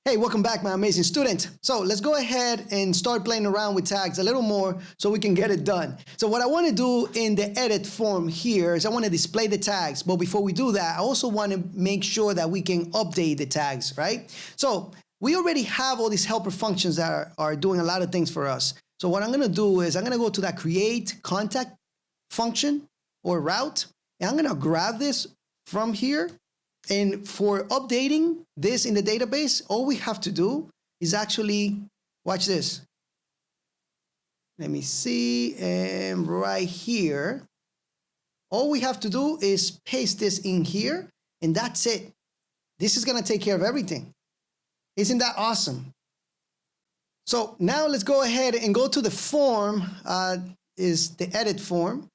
Hey, welcome back, my amazing student. So let's go ahead and start playing around with tags a little more so we can get it done. So what I want to do in the edit form here is I want to display the tags. But before we do that, I also want to make sure that we can update the tags, right? So we already have all these helper functions that are doing a lot of things for us. So what I'm going to do is I'm going to go to that create contact function or route, and I'm going to grab this from here. And for updating this in the database, all we have to do is actually, watch this. Let me see, and right here, all we have to do is paste this in here, and that's it. This is gonna take care of everything. Isn't that awesome? So now let's go ahead and go to the form, is the edit form.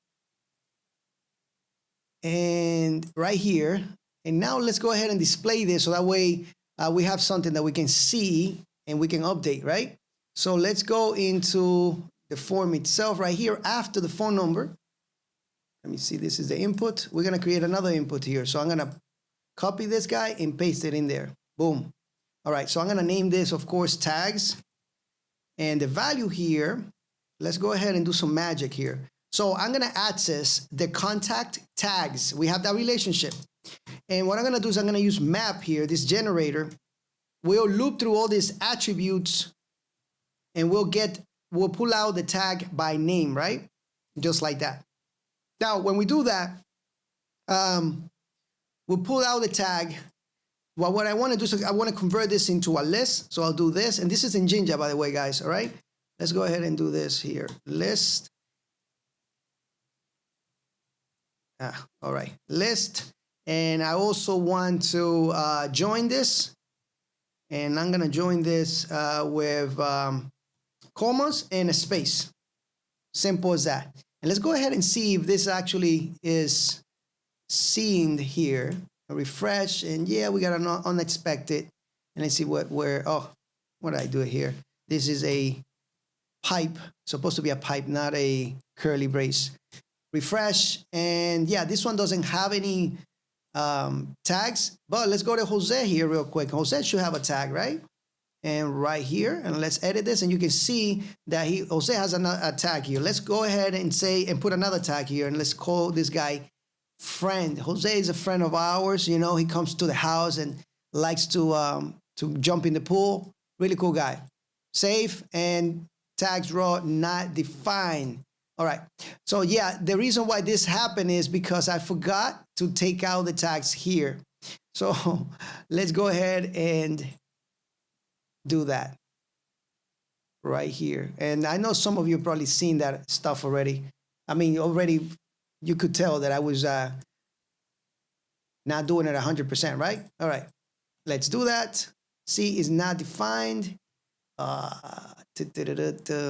And right here. And now let's go ahead and display this so that way we have something that we can see and we can update, right? So let's go into the form itself right here after the phone number. Let me see, this is the input. We're gonna create another input here. So I'm gonna copy this guy and paste it in there. Boom. All right, so I'm gonna name this, of course, tags. And the value here, let's go ahead and do some magic here. So I'm gonna access the contact tags. We have that relationship. And what I'm gonna do is I'm gonna use map here, this generator. We'll loop through all these attributes and we'll pull out the tag by name, right? Just like that. Now, when we do that, we'll pull out the tag. Well, what I wanna do is I wanna convert this into a list. So I'll do this, and this is in Jinja, by the way, guys, all right? Let's go ahead and do this here, list. All right, list. And I also want to join this. And I'm gonna join this with commas and a space. Simple as that. And let's go ahead and see if this actually is seen here. Refresh, and yeah, we got an unexpected. And let's see what did I do here? This is a pipe, supposed to be a pipe, not a curly brace. Refresh, and yeah, this one doesn't have any tags, but let's go to Jose here real quick. Jose should have a tag, right? And right here, and let's edit this, and you can see that Jose has a tag here. Let's go ahead and say and put another tag here, and let's call this guy friend. Jose is a friend of ours. You know, he comes to the house and likes to jump in the pool. Really cool guy. Save, and tags raw not defined. All right, so yeah, the reason why this happened is because I forgot to take out the tags here. So let's go ahead and do that right here. And I know some of you have probably seen that stuff already. I mean, already you could tell that I was not doing it 100%, right? All right, let's do that. C is not defined.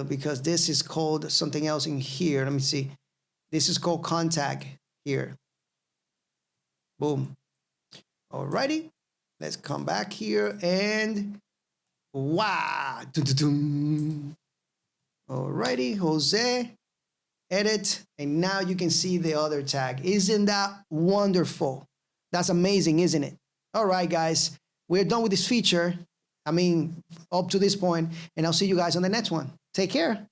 Because this is called something else in here. Let me see. This is called contact here. Boom. Alrighty. Let's come back here and wow. Alrighty, Jose. Edit. And now you can see the other tag. Isn't that wonderful? That's amazing, isn't it? All right, guys. We're done with this feature. I mean, up to this point, and I'll see you guys on the next one. Take care.